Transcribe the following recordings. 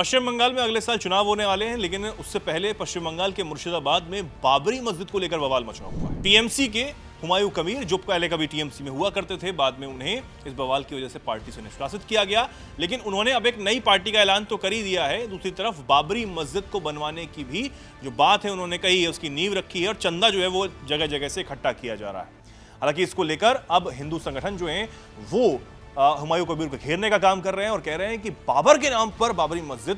पश्चिम बंगाल में अगले साल चुनाव होने वाले हैं, लेकिन उससे पहले पश्चिम बंगाल के मुर्शिदाबाद में बाबरी मस्जिद को लेकर बवाल मचा हुआ है। टीएमसी के हुमायूं कबीर, जो पहले कभी टीएमसी में हुआ करते थे, बाद में उन्हें इस बवाल की वजह से पार्टी से निष्कासित किया गया, लेकिन उन्होंने अब एक नई पार्टी का ऐलान तो कर ही दिया है। दूसरी तरफ बाबरी मस्जिद को बनवाने की भी जो बात है उन्होंने कही है, उसकी नींव रखी है और चंदा जो है वो जगह जगह से इकट्ठा किया जा रहा है। हालांकि इसको लेकर अब हिंदू संगठन जो है वो हुमायूं कबीर को घेरने का काम कर रहे हैं और कह रहे हैं कि बाबर के नाम पर बाबरी मस्जिद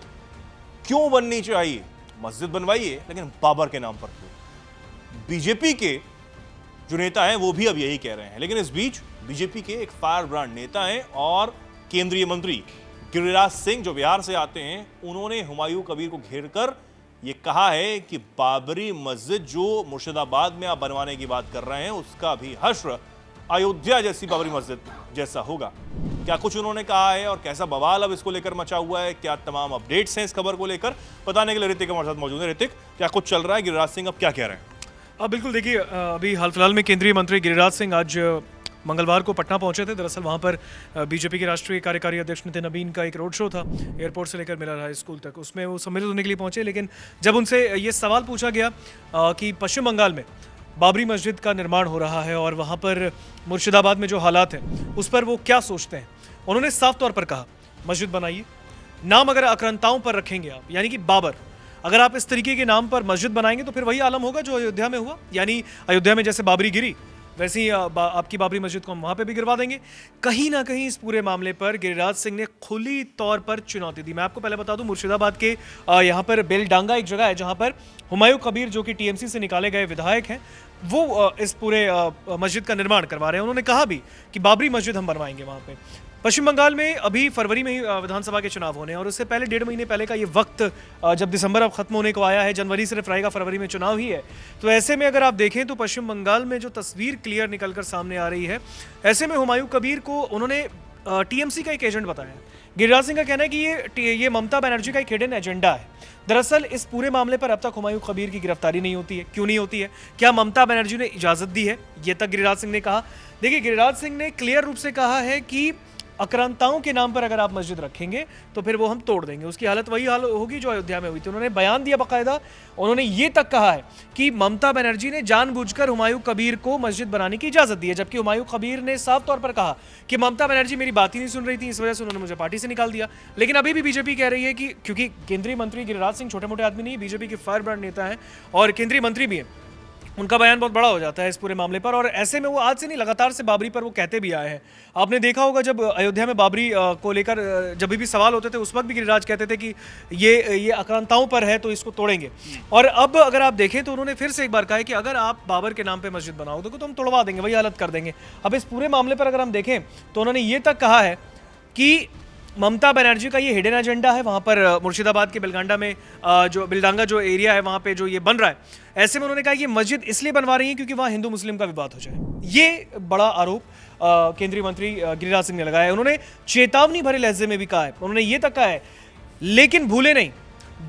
क्यों बननी चाहिए, मस्जिद बनवाइए लेकिन बाबर के नाम पर क्यों। बीजेपी के जो नेता हैं वो भी अब यही कह रहे हैं, लेकिन इस बीच बीजेपी के एक फायर ब्रांड नेता हैं और केंद्रीय मंत्री गिरिराज सिंह जो बिहार से आते हैं, उन्होंने हुमायूं कबीर को घेरकर ये कहा है कि बाबरी मस्जिद जो मुर्शिदाबाद में आप बनवाने की बात कर रहे हैं उसका भी हश्र अयोध्या जैसी बाबरी मस्जिद जैसा होगा। क्या कुछ उन्होंने कहा है और कैसा बवाल अब इसको लेकर मचा हुआ है, क्या तमाम अपडेट्स हैं इस खबर को लेकर, बताने के लिए ऋतिक हमारे साथ मौजूद है। ऋतिक, क्या कुछ चल रहा है, गिरिराज सिंह अब क्या कह रहे हैं? बिल्कुल, देखिए अभी हाल फिलहाल में केंद्रीय मंत्री गिरिराज सिंह आज मंगलवार को पटना पहुंचे थे। दरअसल वहां पर बीजेपी के राष्ट्रीय कार्यकारी अध्यक्ष नितिन नवीन का एक रोड शो था, एयरपोर्ट से लेकर मिलर हाई स्कूल तक, उसमें वो सम्मिलित होने के लिए पहुंचे। लेकिन जब उनसे ये सवाल पूछा गया कि पश्चिम बंगाल में बाबरी मस्जिद का निर्माण हो रहा है और वहाँ पर मुर्शिदाबाद में जो हालात हैं उस पर वो क्या सोचते हैं, उन्होंने साफ तौर पर कहा मस्जिद बनाइए, नाम अगर आक्रांताओं पर रखेंगे आप, यानी कि बाबर, अगर आप इस तरीके के नाम पर मस्जिद बनाएंगे तो फिर वही आलम होगा जो अयोध्या में हुआ, यानी अयोध्या में जैसे बाबरी गिरी वैसे ही आपकी बाबरी मस्जिद को हम वहाँ पे भी गिरवा देंगे। कहीं ना कहीं इस पूरे मामले पर गिरिराज सिंह ने खुली तौर पर चुनौती दी। मैं आपको पहले बता दूं, मुर्शिदाबाद के यहाँ पर बेलडांगा एक जगह है जहाँ पर हुमायूं कबीर जो कि टीएमसी से निकाले गए विधायक हैं, वो इस पूरे मस्जिद का निर्माण करवा रहे हैं। उन्होंने कहा भी कि बाबरी मस्जिद हम बनवाएंगे वहाँ पे। पश्चिम बंगाल में अभी फरवरी में ही विधानसभा के चुनाव होने हैं और उससे पहले 1.5 महीने पहले का ये वक्त, जब दिसंबर अब खत्म होने को आया है, जनवरी सिर्फ रहेगा, फरवरी में चुनाव ही है। तो ऐसे में अगर आप देखें तो पश्चिम बंगाल में जो तस्वीर क्लियर निकलकर सामने आ रही है, ऐसे में हुमायूं कबीर को उन्होंने टीएमसी का एक एजेंट बताया। गिरिराज सिंह का कहना है कि ये ममता बनर्जी का एक हिडन एजेंडा है। दरअसल इस पूरे मामले पर अब तक हुमायूं कबीर की गिरफ्तारी नहीं होती है। क्यों नहीं होती है? क्या ममता बनर्जी ने इजाजत दी है? ये तक गिरिराज सिंह ने कहा। देखिए, गिरिराज सिंह ने क्लियर रूप से कहा है कि आक्रांताओं के नाम पर अगर आप मस्जिद रखेंगे तो फिर वो हम तोड़ देंगे, उसकी हालत वही हाल होगी जो अयोध्या में हुई थी। उन्होंने बयान दिया बाकायदा, उन्होंने ये तक कहा है कि ममता बनर्जी ने जानबूझकर हुमायूं कबीर को मस्जिद बनाने की इजाजत दी है, जबकि हुमायूं कबीर ने साफ तौर पर कहा कि ममता बनर्जी मेरी बात ही नहीं सुन रही थी, इस वजह से उन्होंने मुझे पार्टी से निकाल दिया। लेकिन अभी भी बीजेपी कह रही है कि क्योंकि केंद्रीय मंत्री गिरिराज सिंह छोटे मोटे आदमी नहीं, बीजेपी के फायर ब्रांड नेता हैं और केंद्रीय मंत्री भी हैं, उनका बयान बहुत बड़ा हो जाता है इस पूरे मामले पर। और ऐसे में वो आज से नहीं, लगातार से बाबरी पर वो कहते भी आए हैं। आपने देखा होगा जब अयोध्या में बाबरी को लेकर जब भी सवाल होते थे उस वक्त भी गिरिराज कहते थे कि ये आक्रांताओं पर है तो इसको तोड़ेंगे। और अब अगर आप देखें तो उन्होंने फिर से एक बार कहा है कि अगर आप बाबर के नाम पर मस्जिद बनाओगे तो हम तोड़वा देंगे, वही हालत कर देंगे। अब इस पूरे मामले पर अगर हम देखें तो उन्होंने ये तक कहा है कि ममता बनर्जी का ये हिडन एजेंडा है वहाँ पर मुर्शिदाबाद के बेलगांडा में, जो बेलडांगा जो एरिया है वहाँ पे जो ये बन रहा है, ऐसे में उन्होंने कहा कि ये मस्जिद इसलिए बनवा रही है क्योंकि वहाँ हिंदू मुस्लिम का विवाद हो जाए। ये बड़ा आरोप केंद्रीय मंत्री गिरिराज सिंह ने लगाया है। उन्होंने चेतावनी भरे लहजे में भी कहा है, उन्होंने ये तक कहा है, लेकिन भूले नहीं,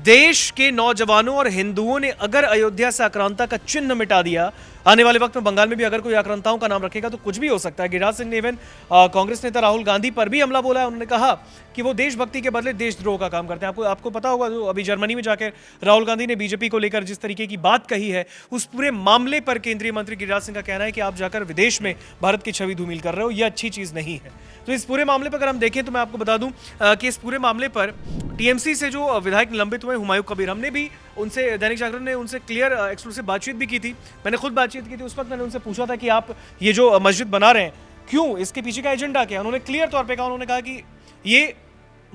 देश के नौजवानों और हिंदुओं ने अगर अयोध्या से आक्रांता का चिन्ह मिटा दिया, आने वाले वक्त में बंगाल में भी अगर कोई आक्रांताओं का नाम रखेगा तो कुछ भी हो सकता है। गिरिराज सिंह ने इवन कांग्रेस नेता राहुल गांधी पर भी हमला बोला है। उन्होंने कहा कि वो देशभक्ति के बदले देशद्रोह का काम करते हैं। आपको पता होगा जो अभी जर्मनी में जाकर राहुल गांधी ने बीजेपी को लेकर जिस तरीके की बात कही है, उस पूरे मामले पर केंद्रीय मंत्री गिरिराज सिंह का कहना है कि आप जाकर विदेश में भारत की छवि धूमिल कर रहे हो, यह अच्छी चीज नहीं है। तो इस पूरे मामले पर अगर हम देखें तो मैं आपको बता दूं कि इस पूरे मामले पर टीएमसी से जो विधायक निलंबित हुए हुमायूं कबीर, हमने भी उनसे, दैनिक जागरण ने उनसे क्लियर एक्सक्लूसिव बातचीत भी की थी। मैंने खुद बातचीत की थी, उस वक्त मैंने उनसे पूछा था कि आप ये जो मस्जिद बना रहे हैं क्यों, इसके पीछे का एजेंडा क्या है। उन्होंने क्लियर तौर पे कहा, उन्होंने कहा कि ये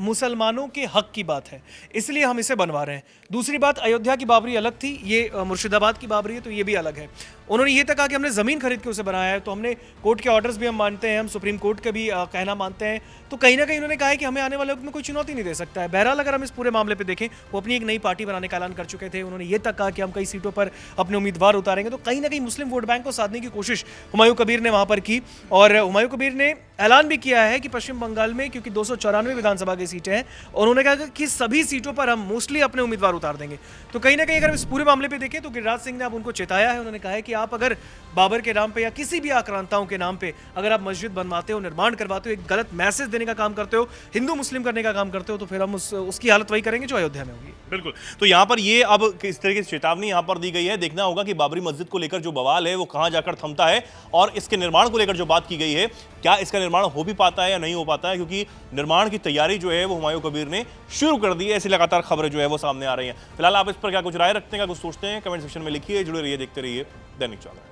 मुसलमानों के हक की बात है, इसलिए हम इसे बनवा रहे हैं। दूसरी बात, अयोध्या की बाबरी अलग थी, ये मुर्शिदाबाद की बाबरी है तो ये भी अलग है। उन्होंने ये तक कहा कि हमने ज़मीन खरीद के उसे बनाया है, तो हमने कोर्ट के ऑर्डर्स भी हम मानते हैं, हम सुप्रीम कोर्ट का भी कहना मानते हैं। तो कहीं ना कहीं उन्होंने कहा है कि हमें आने वाले वक्त में कोई चुनौती नहीं दे सकता है। बहरहाल अगर हम इस पूरे मामले पर देखें, वो अपनी एक नई पार्टी बनाने का ऐलान कर चुके थे। उन्होंने ये तक कहा कि हम कई सीटों पर अपने उम्मीदवार उतारेंगे। तो कहीं ना कहीं मुस्लिम वोट बैंक को साधने की कोशिश हुमायूं कबीर ने वहाँ पर की। और हुमायूं कबीर ने ऐलान भी किया है कि पश्चिम बंगाल में क्योंकि 294 विधानसभा की सीटें हैं, उन्होंने कहा कि सभी सीटों पर हम मोस्टली अपने उम्मीदवार उतार देंगे। तो कहीं ना कहीं अगर इस पूरे मामले पे देखें तो गिरिराज सिंह ने अब उनको चेताया है। उन्होंने कहा है कि आप अगर बाबर के नाम पे या किसी भी आक्रांताओं के नाम पे अगर आप मस्जिद बनवाते हो, निर्माण करवाते हो, एक गलत मैसेज देने का काम करते हो, हिंदू मुस्लिम करने का काम करते हो, तो फिर हम उसकी हालत वही करेंगे जो अयोध्या में होगी। बिल्कुल। तो यहाँ पर ये अब इस तरह की चेतावनी यहाँ पर दी गई है। देखना होगा कि बाबरी मस्जिद को लेकर जो बवाल है वो कहाँ जाकर थमता है, और इसके निर्माण को लेकर जो बात की गई है, क्या इसका निर्माण हो भी पाता है या नहीं हो पाता है, क्योंकि निर्माण की तैयारी जो है वो हुमायूं कबीर ने शुरू कर दी है। ऐसी लगातार खबरें जो है वो सामने आ रही हैं। फिलहाल आप इस पर क्या कुछ राय रखते हैं, क्या कुछ सोचते हैं, कमेंट सेक्शन में लिखिए। जुड़े रहिए, देखते रहिए दैनिक जागरण।